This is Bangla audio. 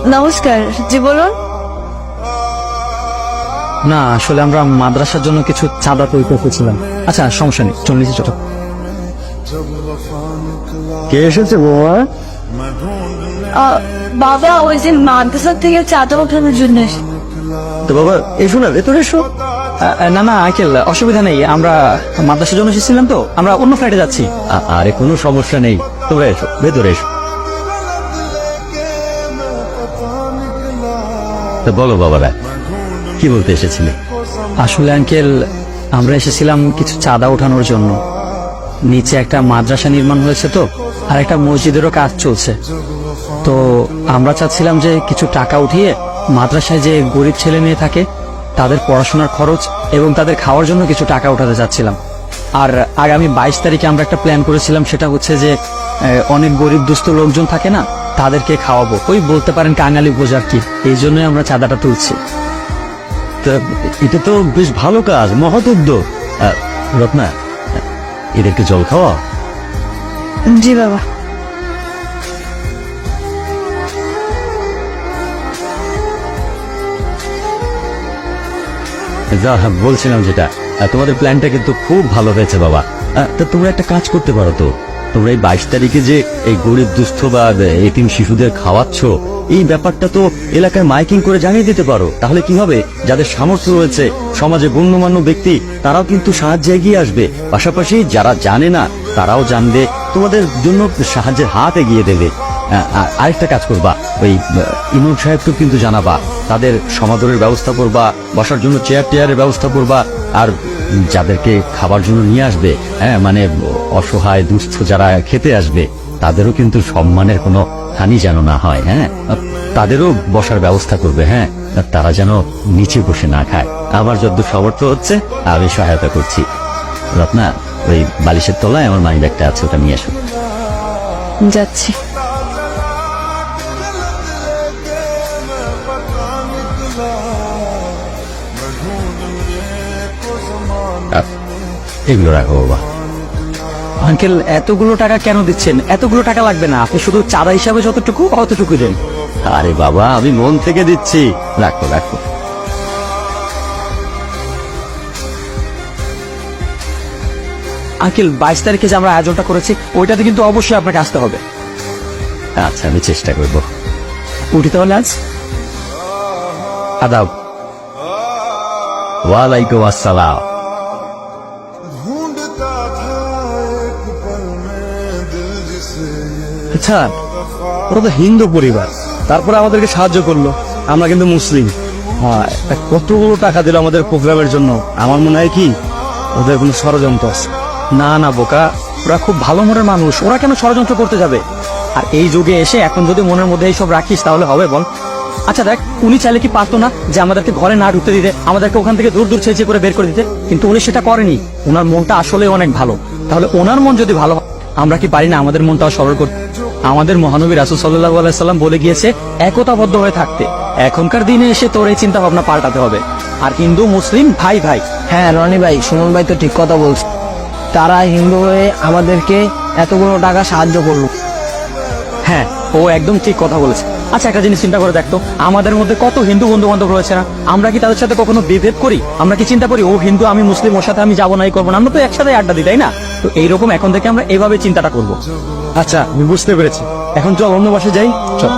নমস্কার, জি বলুন। না আসলে আমরা মাদ্রাসার জন্য কিছু চাঁদা তৈরি করতেছিলাম। আচ্ছা সমস্যা নেই, চল নিচে চলো। কে এসেছে বাবা? বাবা ওই যে মাদ্রাসা থেকে চাঁদা ওঠানোর জন্য তো বাবা এসো না, ভেতরে এসো। না না আঙ্কেল, অসুবিধা নেই, আমরা মাদ্রাসার জন্য এসেছিলাম তো, আমরা অন্য ফ্লাইটে যাচ্ছি। আরে কোনো সমস্যা নেই, তোমরা এসো, ভেতরে এসো। তো বলো বাবারা, কি বলতে এসেছিলে? আসলে আঙ্কেল, আমরা এসেছিলাম কিছু চাঁদা ওঠানোর জন্য। নিচে একটা মাদ্রাসা নির্মাণ হয়েছে তো, আর একটা মসজিদেরও কাজ চলছে। তো আমরা চাচ্ছিলাম যে কিছু টাকা উঠিয়ে মাদ্রাসায় যে গরিব ছেলে মেয়ে থাকে তাদের পড়াশোনার খরচ এবং তাদের খাওয়ার জন্য কিছু টাকা উঠাতে চাচ্ছিলাম। আর আগামী 22 তারিখে আমরা একটা প্ল্যান করেছিলাম, সেটা হচ্ছে যে অনেক গরিব দুস্থ লোকজন থাকে না, তাদেরকে খাওয়াবো। ওই বলতে পারেন কাঙালি বোঝার কি, এই জন্যই আমরা চাঁদাটা তুলছি। এটা তো বেশ ভালো কাজ, মহৎ উদ্যোগ। রত্না, এদেরকে জল খাওয়া। জি বাবা। যা বলছিলাম যেটা, তোমাদের প্ল্যানটা কিন্তু খুব ভালো হয়েছে বাবা। তা তোমরা একটা কাজ করতে পারো তো, তোমরা এই 22 তারিখে যে এই গরিব দুস্থ বা এতিম শিশুদের খাওয়াচ্ছ, এই ব্যাপারটা তো এলাকায় মাইকিং করে জানিয়ে দিতে পারো। তাহলে কি হবে, যাদের সামর্থ্য রয়েছে, সমাজে গণ্যমান্য ব্যক্তি, তারাও কিন্তু সাহায্যে এগিয়ে আসবে। পাশাপাশি যারা জানে না তারাও জানবে, তোমাদের জন্য সাহায্যের হাত এগিয়ে দেবে। আরেকটা কাজ করবা, ওই ইমাম সাহেবকেও কিন্তু জানাবা, তাদের সমাদরের ব্যবস্থা করবা, বসার জন্য চেয়ার টেয়ারের ব্যবস্থা করবা। আর যাদেরকে খাবার জন্য নিয়ে আসবে, হ্যাঁ মানে অসহায় দুস্থ যারা খেতে আসবে, তাদেরও কিন্তু সম্মানের কোনো হানি যেন না হয়। হ্যাঁ, তাদেরও বসার ব্যবস্থা করবে। হ্যাঁ, তারা যেন নিচে বসে না খায়। আমার যতদূর সামর্থ্য হচ্ছে আমি সহায়তা করছি। রত্না, ওই বালিশের তলায় আমার মানি ব্যাগটা আছে, ওটা নিয়ে আসো। যাচ্ছি। এগুলো রাখো বাবা। আঙ্কেল, এতগুলো টাকা কেন দিচ্ছেন? এতগুলো টাকা লাগবে না, আপনি শুধু চাঁদা হিসাবে যতটুকু অতটুকু দেন। আরে বাবা, আমি মন থেকে দিচ্ছি, রাখো রাখো। আঙ্কেল, 22 তারিখে যে আমরা আয়োজনটা করেছি, ওইটাতে কিন্তু অবশ্যই আপনাকে আসতে হবে। আচ্ছা, আমি চেষ্টা করব। উঠি তাহলে আজ। আদাব। ওয়ালাইকুম আসসালাম। আচ্ছা, ওরা তো হিন্দু পরিবার, তারপরে আমাদেরকে সাহায্য করলো। আমরা কিন্তু মুসলিম। হ্যাঁ, কতগুলো টাকা দিল আমাদের প্রোগ্রামের জন্য। আমার মনে হয় কি ওদের কোনো ষড়যন্ত্র আছে। না না বোকা, ওরা খুব ভালো মনের মানুষ, ওরা কেন ষড়যন্ত্র করতে যাবে? আর এই যুগে এসে এখন যদি মনের মধ্যে এইসব রাখিস তাহলে হবে বল? আচ্ছা দেখ, উনি চাইলে কি পারতো না যে আমাদেরকে ঘরে না ঢুকতে দিতে, আমাদেরকে ওখান থেকে দূর দূর ছেঁচে করে বের করে দিতে? কিন্তু উনি সেটা করেনি। ওনার মনটা আসলে অনেক ভালো। তাহলে ওনার মন যদি ভালো হয়, আমরা কি পারি না আমাদের মনটাও সরল করতে? আমাদের মহানবী রাসূল সাল্লাল্লাহু আলাইহি সাল্লাম বলে গিয়েছে একতাবদ্ধ হয়ে থাকতে। এখনকার দিনে এসে তোর এই চিন্তা ভাবনা পাল্টাতে হবে। আর হিন্দু মুসলিম ভাই ভাই। হ্যাঁ রনি ভাই, সুমন ভাই তো ঠিক কথা বলছে। তারা হিন্দু হয়ে আমাদেরকে এতগুলো টাকা সাহায্য করলো। হ্যাঁ, ও একদম ঠিক কথা বলেছে। আচ্ছা, একটা জিনিস চিন্তা করে দেখতো, আমাদের মধ্যে কত হিন্দু বন্ধু বান্ধব রয়েছে না? আমরা কি তাদের সাথে কখনো বিভেদ করি? আমরা কি চিন্তা করি ও হিন্দু আমি মুসলিম, ওর সাথে আমি যাবো না, এই করবো না? আমরা তো একসাথে আড্ডা দিই, তাই না? তো এইরকম এখন থেকে আমরা এভাবে চিন্তাটা করবো। আচ্ছা, আমি বুঝতে পেরেছি। এখন চল অন্য বাসে যাই, চল।